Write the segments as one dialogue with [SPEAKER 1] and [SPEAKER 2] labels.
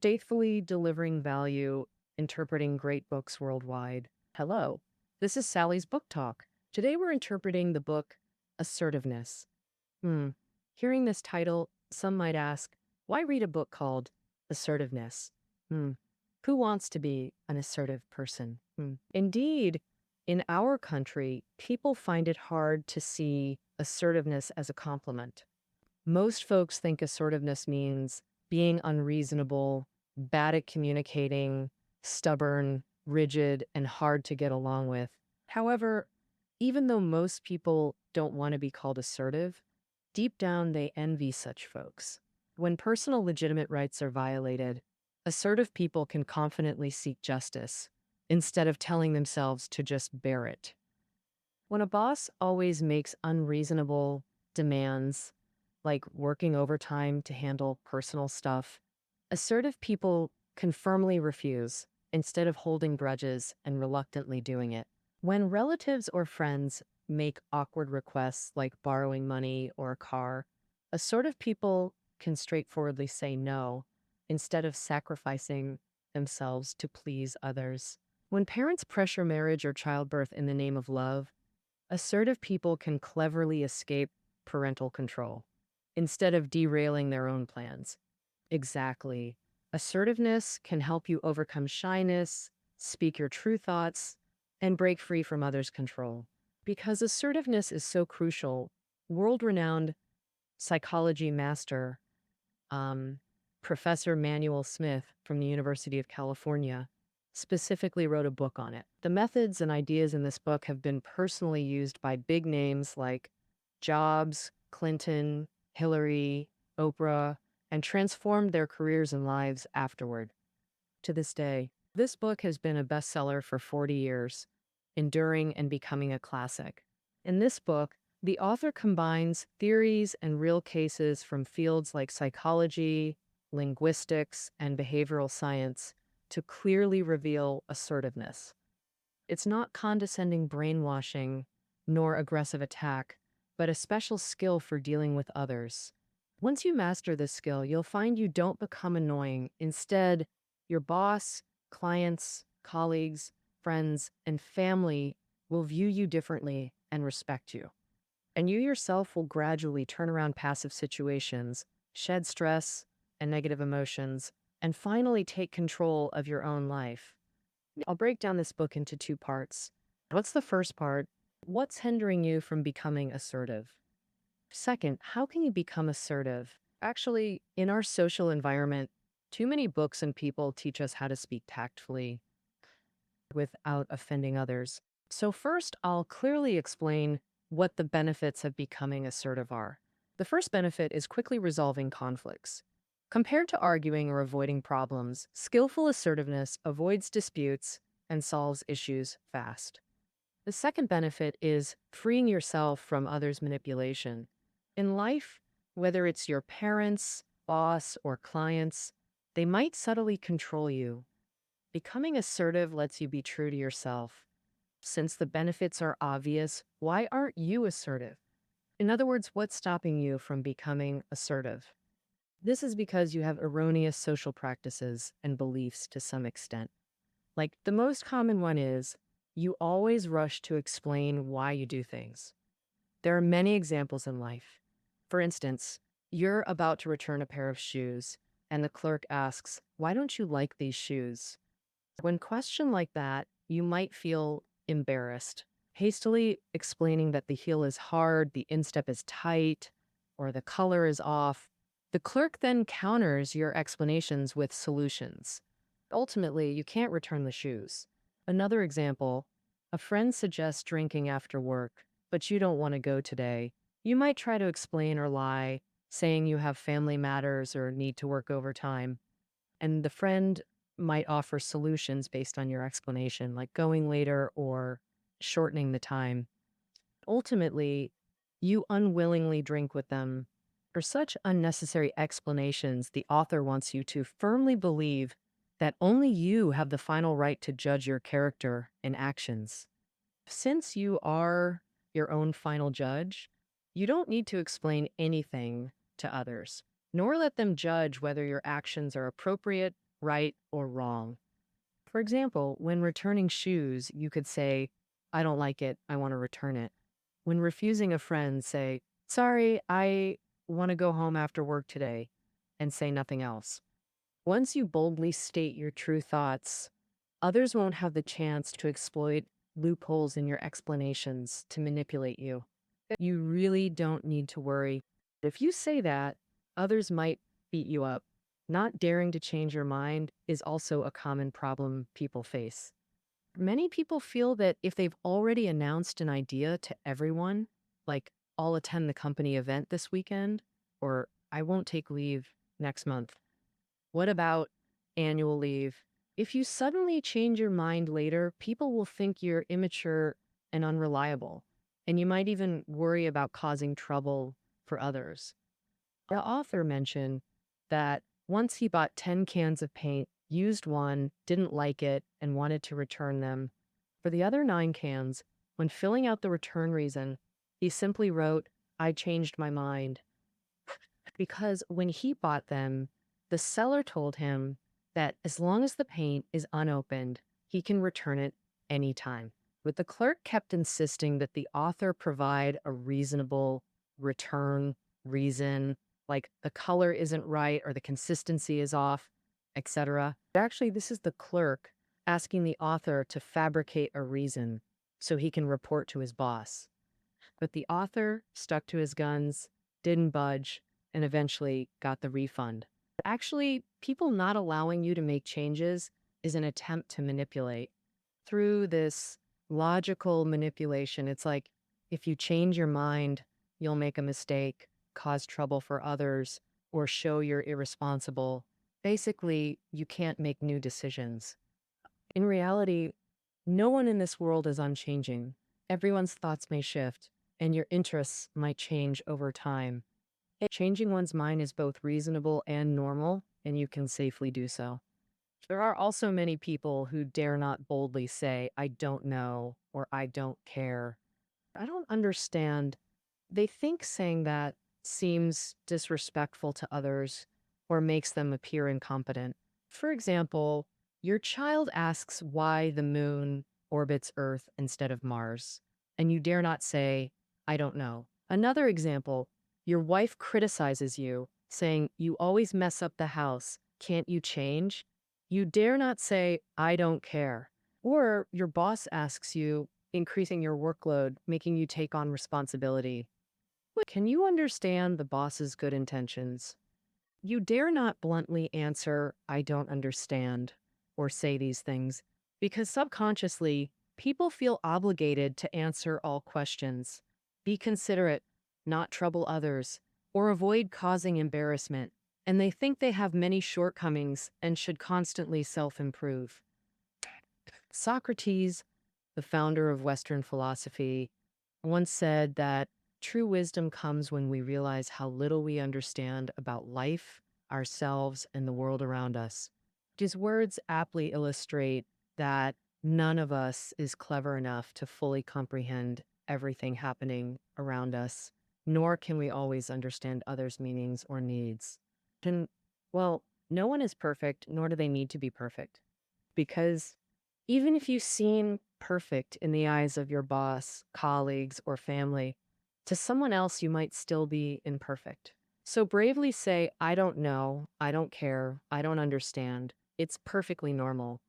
[SPEAKER 1] faithfully delivering value, interpreting great books worldwide. Hello, this is Sally's Book Talk. Today we're interpreting the book Assertiveness. Hearing this title, some might ask, why read a book called Assertiveness? Hmm. Who wants to be an assertive person? Indeed, in our country, people find it hard to see assertiveness as a compliment. Most folks think assertiveness means being unreasonable, bad at communicating, stubborn, rigid, and hard to get along with. However, even though most people don't want to be called assertive, deep down they envy such folks. When personal legitimate rights are violated, assertive people can confidently seek justice instead of telling themselves to just bear it. When a boss always makes unreasonable demands, like working overtime to handle personal stuff, assertive people can firmly refuse instead of holding grudges and reluctantly doing it. When relatives or friends make awkward requests like borrowing money or a car, assertive people can straightforwardly say no instead of sacrificing themselves to please others. When parents pressure marriage or childbirth in the name of love, assertive people can cleverly escape parental control instead of derailing their own plans. Exactly. Assertiveness can help you overcome shyness, speak your true thoughts, and break free from others' control. Because assertiveness is so crucial, world-renowned psychology master, Professor Manuel Smith from the University of California, specifically wrote a book on it. The methods and ideas in this book have been personally used by big names like Jobs, Clinton, Hillary, Oprah, and transformed their careers and lives afterward. To this day, this book has been a bestseller for 40 years, enduring and becoming a classic. In this book, the author combines theories and real cases from fields like psychology, linguistics, and behavioral science to clearly reveal assertiveness. It's not condescending brainwashing nor aggressive attack, but a special skill for dealing with others. Once you master this skill, you'll find you don't become annoying. Instead, your boss, clients, colleagues, friends, and family will view you differently and respect you. And you yourself will gradually turn around passive situations, shed stress and negative emotions, and finally take control of your own life. I'll break down this book into two parts. What's the first part? What's hindering you from becoming assertive? Second, how can you become assertive? Actually, in our social environment, too many books and people teach us how to speak tactfully without offending others. So first, I'll clearly explain what the benefits of becoming assertive are. The first benefit is quickly resolving conflicts. Compared to arguing or avoiding problems, skillful assertiveness avoids disputes and solves issues fast. The second benefit is freeing yourself from others' manipulation. In life, whether it's your parents, boss, or clients, they might subtly control you. Becoming assertive lets you be true to yourself. Since the benefits are obvious, why aren't you assertive? In other words, what's stopping you from becoming assertive? This is because you have erroneous social practices and beliefs to some extent. Like, the most common one is, you always rush to explain why you do things. There are many examples in life. For instance, you're about to return a pair of shoes, and the clerk asks, "Why don't you like these shoes?" When questioned like that, you might feel embarrassed, hastily explaining that the heel is hard, the instep is tight, or the color is off. The clerk then counters your explanations with solutions. Ultimately, you can't return the shoes. Another example, a friend suggests drinking after work, but you don't want to go today. You might try to explain or lie, saying you have family matters or need to work overtime. And the friend might offer solutions based on your explanation, like going later or shortening the time. Ultimately, you unwillingly drink with them. For such unnecessary explanations, the author wants you to firmly believe that only you have the final right to judge your character and actions. Since you are your own final judge, you don't need to explain anything to others, nor let them judge whether your actions are appropriate right or wrong. For example, when returning shoes, you could say, I don't like it, I want to return it. When refusing a friend, say, sorry, I want to go home after work today, and say nothing else. Once you boldly state your true thoughts, others won't have the chance to exploit loopholes in your explanations to manipulate you. You really don't need to worry. If you say that, others might beat you up. Not daring to change your mind is also a common problem people face. Many people feel that if they've already announced an idea to everyone, like, I'll attend the company event this weekend, or I won't take leave next month. What about annual leave? If you suddenly change your mind later, people will think you're immature and unreliable, and you might even worry about causing trouble for others. The author mentioned that once he bought 10 cans of paint, used one, didn't like it, and wanted to return them. For the other 9 cans, when filling out the return reason, he simply wrote, I changed my mind. Because when he bought them, the seller told him that as long as the paint is unopened, he can return it anytime. But the clerk kept insisting that the author provide a reasonable return reason, like the color isn't right or the consistency is off, etc. Actually, this is the clerk asking the author to fabricate a reason so he can report to his boss. But the author stuck to his guns, didn't budge, and eventually got the refund. Actually, people not allowing you to make changes is an attempt to manipulate. Through this logical manipulation, it's like if you change your mind, you'll make a mistake, cause trouble for others, or show you're irresponsible. Basically, you can't make new decisions. In reality, no one in this world is unchanging. Everyone's thoughts may shift, and your interests might change over time. Changing one's mind is both reasonable and normal, and you can safely do so. There are also many people who dare not boldly say, I don't know, or I don't care. I don't understand. They think saying that seems disrespectful to others or makes them appear incompetent. For example, your child asks why the moon orbits Earth instead of Mars, and you dare not say, I don't know. Another example, your wife criticizes you, saying, you always mess up the house. Can't you change? You dare not say, I don't care. Or your boss asks you, increasing your workload, making you take on responsibility. Can you understand the boss's good intentions? You dare not bluntly answer, I don't understand, or say these things, because subconsciously, people feel obligated to answer all questions. Be considerate, not trouble others, or avoid causing embarrassment, and they think they have many shortcomings and should constantly self-improve. Socrates, the founder of Western philosophy, once said that true wisdom comes when we realize how little we understand about life, ourselves, and the world around us. His words aptly illustrate that none of us is clever enough to fully comprehend everything happening around us, nor can we always understand others' meanings or needs. And, well, no one is perfect, nor do they need to be perfect. Because even if you seem perfect in the eyes of your boss, colleagues, or family, to someone else you might still be imperfect. So bravely say, I don't know, I don't care, I don't understand. It's perfectly normal.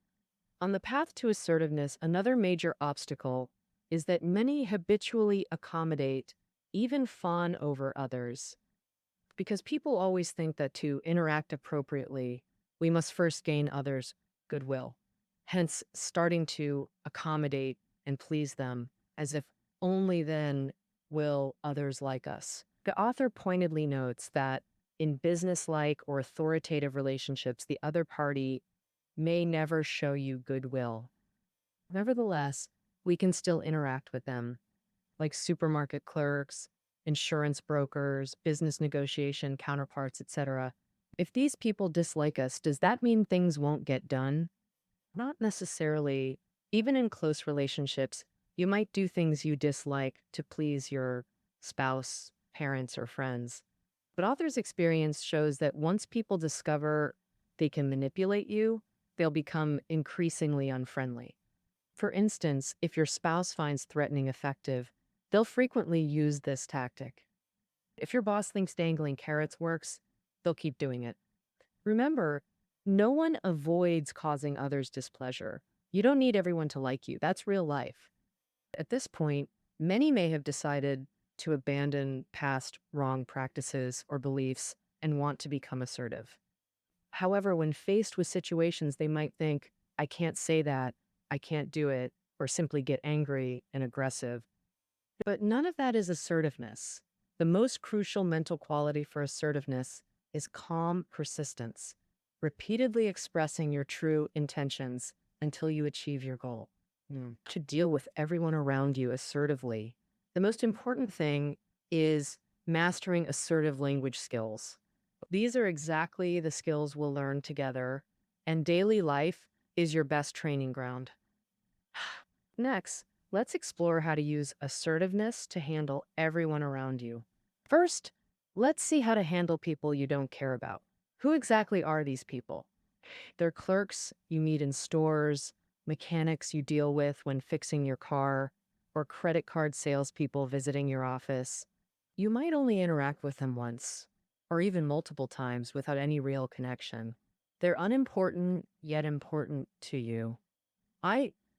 [SPEAKER 1] On the path to assertiveness, another major obstacle is that many habitually accommodate, even fawn over others. Because people always think that to interact appropriately, we must first gain others' goodwill. Hence, starting to accommodate and please them as if only then will others like us. The author pointedly notes that in business-like or authoritative relationships, the other party may never show you goodwill. Nevertheless, we can still interact with them, like supermarket clerks, insurance brokers, business negotiation counterparts, etc. If these people dislike us, does that mean things won't get done? Not necessarily. Even in close relationships, you might do things you dislike to please your spouse, parents, or friends. But author's experience shows that once people discover they can manipulate you, they'll become increasingly unfriendly. For instance, if your spouse finds threatening effective, they'll frequently use this tactic. If your boss thinks dangling carrots works, they'll keep doing it. Remember, no one avoids causing others displeasure. You don't need everyone to like you. That's real life. At this point, many may have decided to abandon past wrong practices or beliefs and want to become assertive. However, when faced with situations, they might think, I can't say that, I can't do it, or simply get angry and aggressive. But none of that is assertiveness. The most crucial mental quality for assertiveness is calm persistence, repeatedly expressing your true intentions until you achieve your goal. To deal with everyone around you assertively, the most important thing is mastering assertive language skills. These are exactly the skills we'll learn together, and daily life is your best training ground. Next, let's explore how to use assertiveness to handle everyone around you. First, let's see how to handle people you don't care about. Who exactly are these people? They're clerks you meet in stores, mechanics you deal with when fixing your car, or credit card salespeople visiting your office. You might only interact with them once, or even multiple times without any real connection. They're unimportant, yet important to you.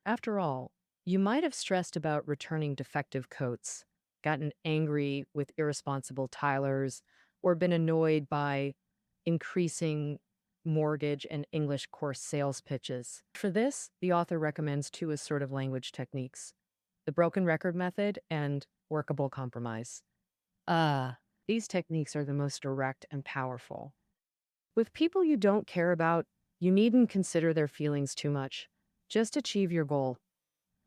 [SPEAKER 1] After all, you might have stressed about returning defective coats, gotten angry with irresponsible tilers, or been annoyed by increasing mortgage and English course sales pitches. For this, the author recommends two assertive language techniques: the broken record method and workable compromise. These techniques are the most direct and powerful. With people you don't care about, you needn't consider their feelings too much. Just achieve your goal.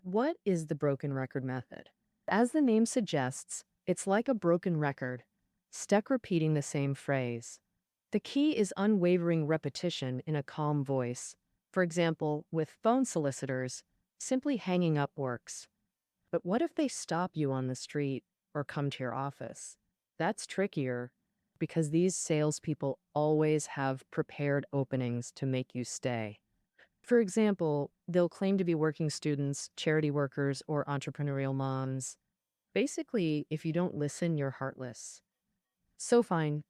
[SPEAKER 1] What is the broken record method? As the name suggests, it's like a broken record, stuck repeating the same phrase. The key is unwavering repetition in a calm voice. For example, with phone solicitors, simply hanging up works. But what if they stop you on the street or come to your office? That's trickier because these salespeople always have prepared openings to make you stay. For example, they'll claim to be working students, charity workers, or entrepreneurial moms. Basically, if you don't listen, you're heartless. So fine.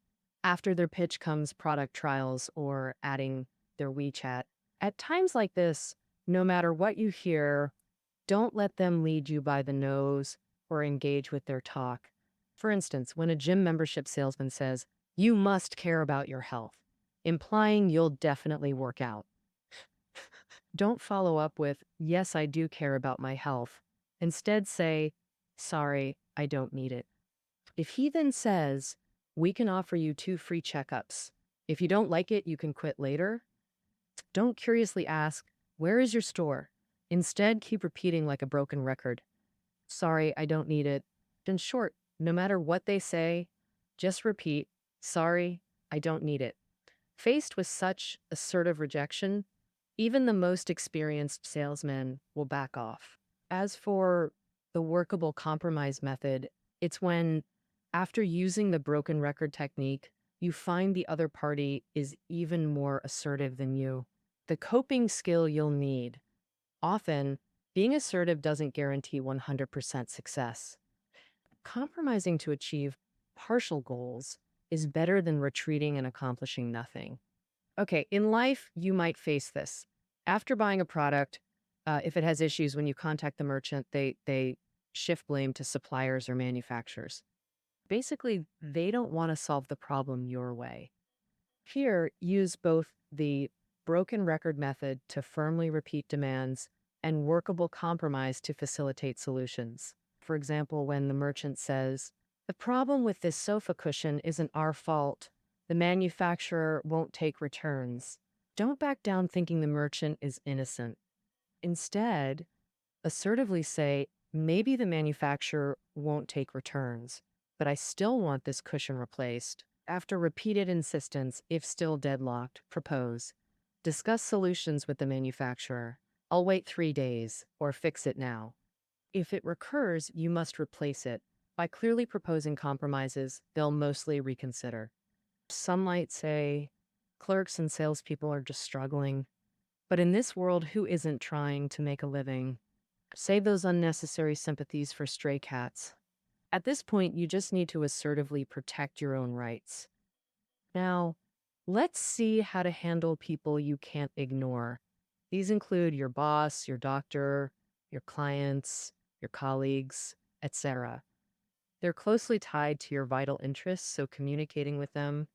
[SPEAKER 1] After their pitch comes product trials or adding their WeChat. At times like this, no matter what you hear, don't let them lead you by the nose or engage with their talk. For instance, when a gym membership salesman says, "You must care about your health," implying you'll definitely work out. Don't follow up with, "Yes, I do care about my health." Instead say, "Sorry, I don't need it." If he then says, "We can offer you 2 free checkups. If you don't like it, you can quit later," don't curiously ask, "Where is your store?" Instead, keep repeating like a broken record, "Sorry, I don't need it." In short, no matter what they say, just repeat, "Sorry, I don't need it." Faced with such assertive rejection, even the most experienced salesman will back off. As for the workable compromise method, it's when, after using the broken record technique, you find the other party is even more assertive than you. The coping skill you'll need. Often, being assertive doesn't guarantee 100% success. Compromising to achieve partial goals is better than retreating and accomplishing nothing. Okay, in life, you might face this. After buying a product, if it has issues when you contact the merchant, they shift blame to suppliers or manufacturers. Basically, they don't want to solve the problem your way. Here, use both the broken record method to firmly repeat demands and workable compromise to facilitate solutions. For example, when the merchant says, "The problem with this sofa cushion isn't our fault. The manufacturer won't take returns." Don't back down thinking the merchant is innocent. Instead, assertively say, "Maybe the manufacturer won't take returns, but I still want this cushion replaced." After repeated insistence, if still deadlocked, propose. Discuss solutions with the manufacturer. "I'll wait 3 days," or "Fix it now." If it recurs, you must replace it. By clearly proposing compromises, they'll mostly reconsider. Some might say, Clerks and salespeople are just struggling. But in this world, who isn't trying to make a living? Save those unnecessary sympathies for stray cats. At this point, you just need to assertively protect your own rights. Now, let's see how to handle people you can't ignore. These include your boss, your doctor, your clients, your colleagues, etc. They're closely tied to your vital interests, so communicating with them.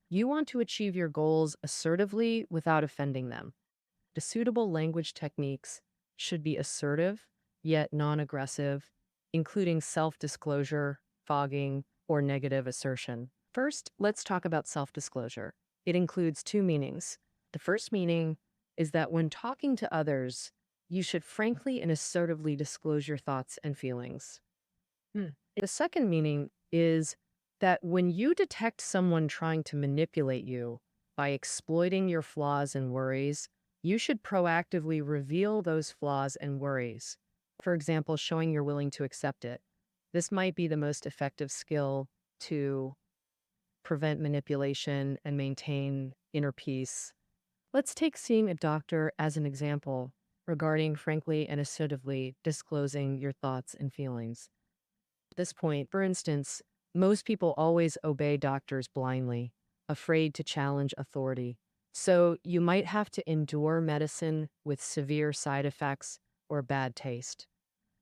[SPEAKER 1] You want to achieve your goals assertively without offending them. The suitable language techniques should be assertive, yet non aggressive, including self disclosure, fogging, or negative assertion. First, let's talk about self disclosure. It includes two meanings. The first meaning is that when talking to others, you should frankly and assertively disclose your thoughts and feelings. The second meaning is that when you detect someone trying to manipulate you by exploiting your flaws and worries, you should proactively reveal those flaws and worries. For example, showing you're willing to accept it. This might be the most effective skill to prevent manipulation and maintain inner peace. Let's take seeing a doctor as an example regarding frankly and assertively disclosing your thoughts and feelings. At this point, for instance, most people always obey doctors blindly, afraid to challenge authority. So you might have to endure medicine with severe side effects or bad taste.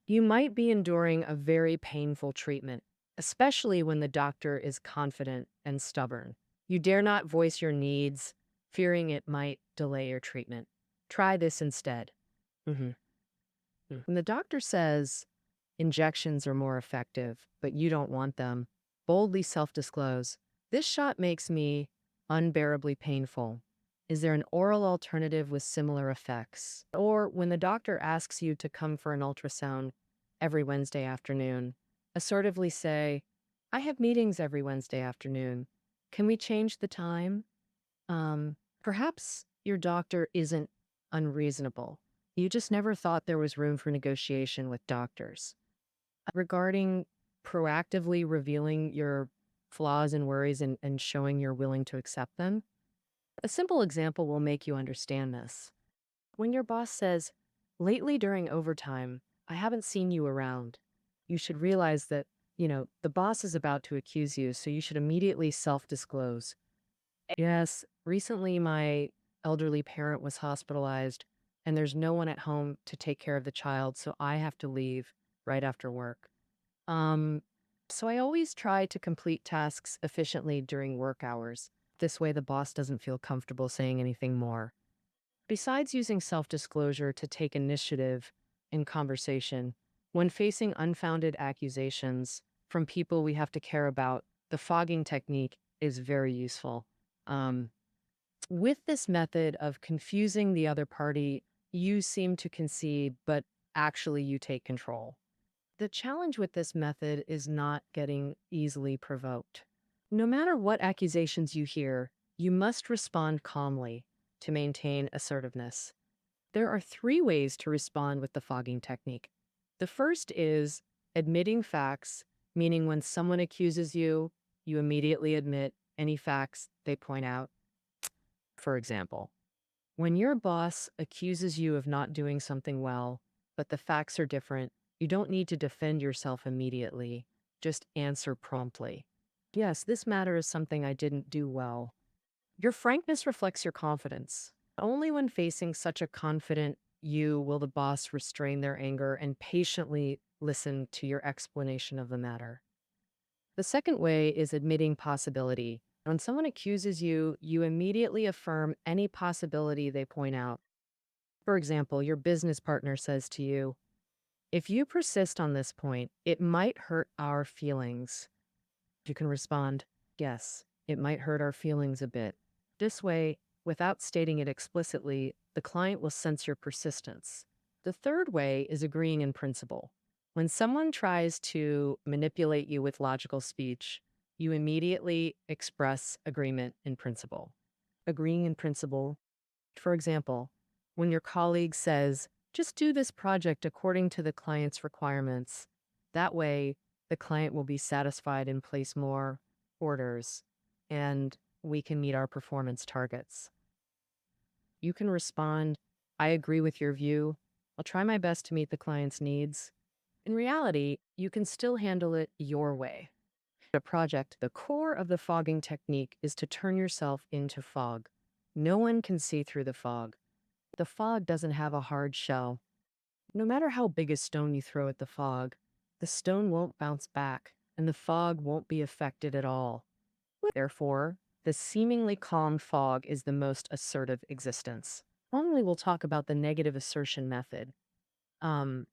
[SPEAKER 1] You might be enduring a very painful treatment, especially when the doctor is confident and stubborn. You dare not voice your needs, fearing it might delay your treatment. Try this instead. Mhm. When the doctor says, injections are more effective, but you don't want them, boldly self disclose. This shot makes me unbearably painful. Is there an oral alternative with similar effects? Or when the doctor asks you to come for an ultrasound every Wednesday afternoon, assertively say, I have meetings every Wednesday afternoon. Can we change the time? Perhaps your doctor isn't unreasonable. You just never thought there was room for negotiation with doctors. Regarding proactively revealing your flaws and worries and showing you're willing to accept them, a simple example will make you understand this. When your boss says, lately during overtime, I haven't seen you around, you should realize that, the boss is about to accuse you, so you should immediately self disclose. Yes, recently my elderly parent was hospitalized, and there's no one at home to take care of the child, so I have to leave right after work. Um, so I always try to complete tasks efficiently during work hours. This way, the boss doesn't feel comfortable saying anything more. Besides using self disclosure to take initiative in conversation, when facing unfounded accusations from people we have to care about, the fogging technique is very useful. Um, with this method of confusing the other party, you seem to concede, but actually you take control. The challenge with this method is not getting easily provoked. No matter what accusations you hear, you must respond calmly to maintain assertiveness. There are three ways to respond with the fogging technique. The first is admitting facts, meaning when someone accuses you, you immediately admit any facts they point out. For example, when your boss accuses you of not doing something well, but the facts are different, you don't need to defend yourself immediately. Just answer promptly. Yes, this matter is something I didn't do well. Your frankness reflects your confidence. Only when facing such a confident you will the boss restrain their anger and patiently listen to your explanation of the matter. The second way is admitting possibility. When someone accuses you, you immediately affirm any possibility they point out. For example, your business partner says to you, if you persist on this point, it might hurt our feelings. You can respond, yes, it might hurt our feelings a bit. This way, without stating it explicitly, the client will sense your persistence. The third way is agreeing in principle. When someone tries to manipulate you with logical speech, you immediately express agreement in principle. Agreeing in principle, for example, when your colleague says, just do this project according to the client's requirements, that way the client will be satisfied and place more orders. And we can meet our performance targets. You can respond, I agree with your view. I'll try my best to meet the client's needs. In reality, you can still handle it your way. A project, the core of the fogging technique is to turn yourself into fog. No one can see through the fog. The fog doesn't have a hard shell. No matter how big a stone you throw at the stone won't bounce back, and the fog won't be affected at all. Therefore, the seemingly calm fog is the most assertive existence. Finally, we'll talk about the negative assertion method. Um,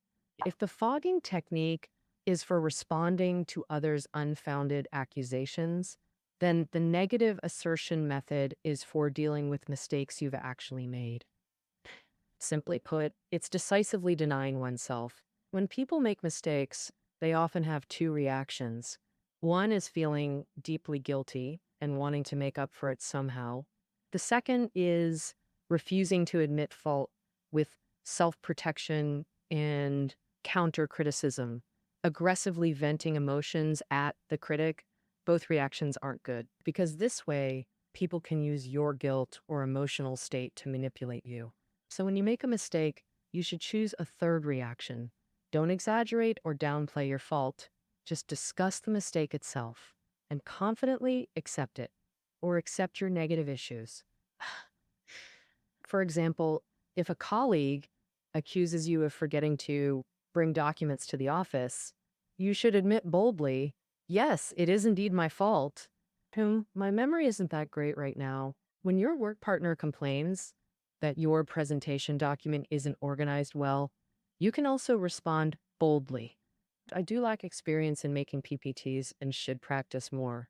[SPEAKER 1] if the fogging technique is for responding to others' unfounded accusations, then the negative assertion method is for dealing with mistakes you've actually made. Simply put, it's decisively denying oneself. When people make mistakes, they often have two reactions. One is feeling deeply guilty and wanting to make up for it somehow. The second is refusing to admit fault with self protection and counter criticism, aggressively venting emotions at the critic. Both reactions aren't good because this way, people can use your guilt or emotional state to manipulate you. So when you make a mistake, you should choose a third reaction. Don't exaggerate or downplay your fault. Just discuss the mistake itself and confidently accept it or accept your negative issues. For example, if a colleague accuses you of forgetting to bring documents to the office, you should admit boldly, yes, it is indeed my fault. My memory isn't that great right now. When your work partner complains that your presentation document isn't organized well, you can also respond boldly. I do lack experience in making PPTs and should practice more.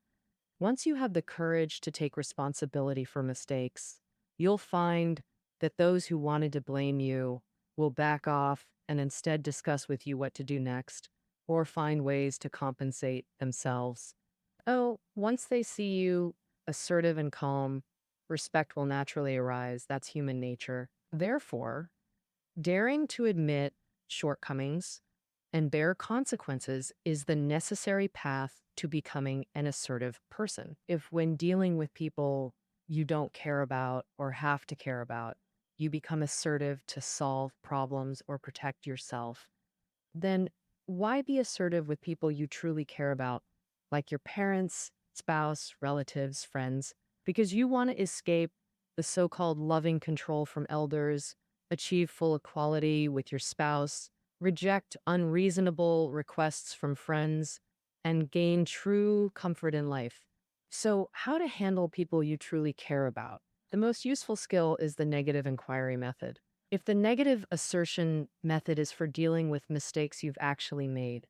[SPEAKER 1] Once you have the courage to take responsibility for mistakes, you'll find that those who wanted to blame you will back off and instead discuss with you what to do next or find ways to compensate themselves. Oh, once they see you assertive and calm, respect will naturally arise. That's human nature. Therefore, daring to admit shortcomings and bear consequences is the necessary path to becoming an assertive person. If, when dealing with people you don't care about or have to care about, you become assertive to solve problems or protect yourself, then why be assertive with people you truly care about, like your parents, spouse, relatives, friends? Because you want to escape the so-called loving control from elders, achieve full equality with your spouse, reject unreasonable requests from friends, and gain true comfort in life. So, how to handle people you truly care about? The most useful skill is the negative inquiry method. If the negative assertion method is for dealing with mistakes you've actually made,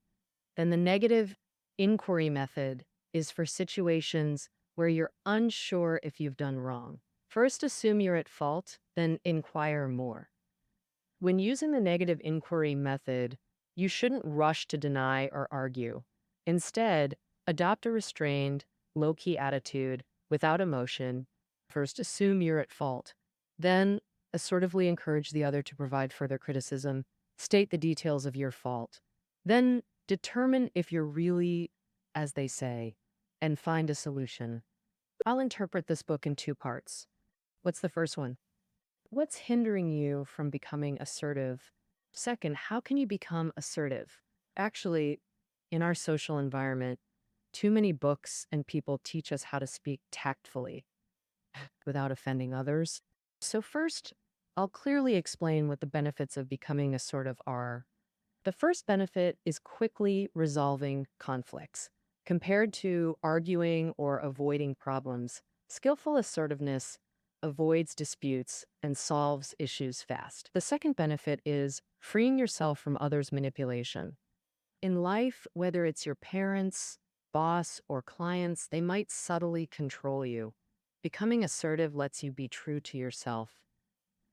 [SPEAKER 1] then the negative inquiry method is for situations where you're unsure if you've done wrong. First, assume you're at fault, then inquire more. When using the negative inquiry method, you shouldn't rush to deny or argue. Instead, adopt a restrained, low-key attitude without emotion. First, assume you're at fault. Then, assertively encourage the other to provide further criticism. State the details of your fault. Then, determine if you're really, as they say, and find a solution. I'll interpret this book in two parts. What's the first one? What's hindering you from becoming assertive? Second, how can you become assertive? Actually, in our social environment, too many books and people teach us how to speak tactfully without offending others. So first, I'll clearly explain what the benefits of becoming assertive are. The first benefit is quickly resolving conflicts. Compared to arguing or avoiding problems, skillful assertiveness avoids disputes and solves issues fast. The second benefit is freeing yourself from others' manipulation. In life, whether it's your parents, boss, or clients, they might subtly control you. Becoming assertive lets you be true to yourself.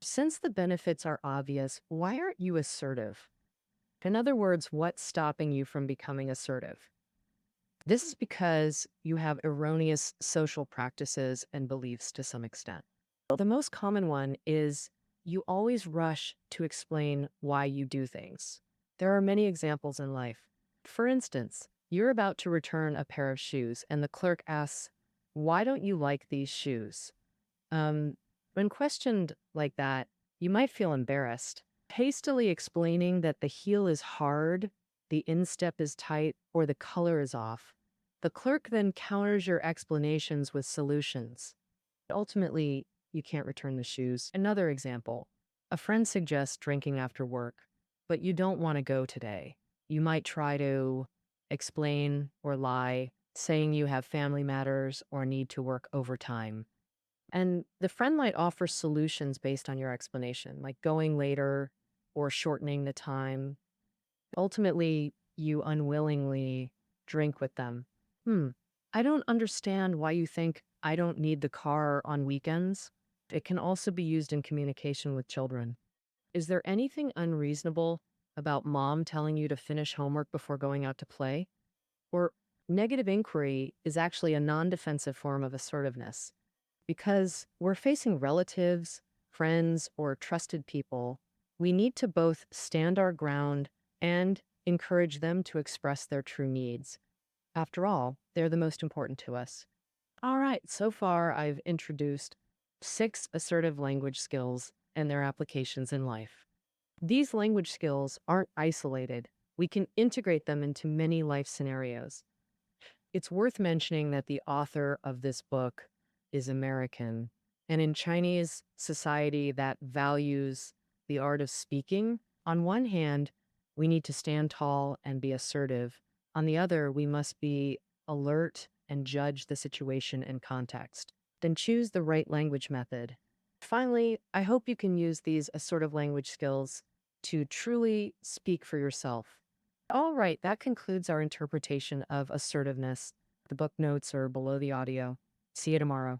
[SPEAKER 1] Since the benefits are obvious, why aren't you assertive? In other words, what's stopping you from becoming assertive? This is because you have erroneous social practices and beliefs to some extent. The most common one is you always rush to explain why you do things. There are many examples in life. For instance, you're about to return a pair of shoes and the clerk asks, Why don't you like these shoes? Um, when questioned like that, you might feel embarrassed. Hastily explaining that the heel is hard, the instep is tight, or the color is off. The clerk then counters your explanations with solutions. Ultimately, you can't return the shoes. Another example, a friend suggests drinking after work, but you don't want to go today. You might try to explain or lie, saying you have family matters or need to work overtime. And the friend might offer solutions based on your explanation, like going later or shortening the time. Ultimately, you unwillingly drink with them. Hmm, I don't understand why you think I don't need the car on weekends. It can also be used in communication with children. Is there anything unreasonable about mom telling you to finish homework before going out to play? Or negative inquiry is actually a non defensive form of assertiveness. Because we're facing relatives, friends, or trusted people, we need to both stand our ground and encourage them to express their true needs. After all, they're the most important to us. All right, so far I've introduced 6 assertive language skills and their applications in life. These language skills aren't isolated. We can integrate them into many life scenarios. It's worth mentioning that the author of this book is American. And in Chinese society that values the art of speaking, on one hand, we need to stand tall and be assertive. On the other, we must be alert and judge the situation and context. Then choose the right language method. Finally, I hope you can use these assertive language skills to truly speak for yourself. All right, that concludes our interpretation of assertiveness. The book notes are below the audio. See you tomorrow.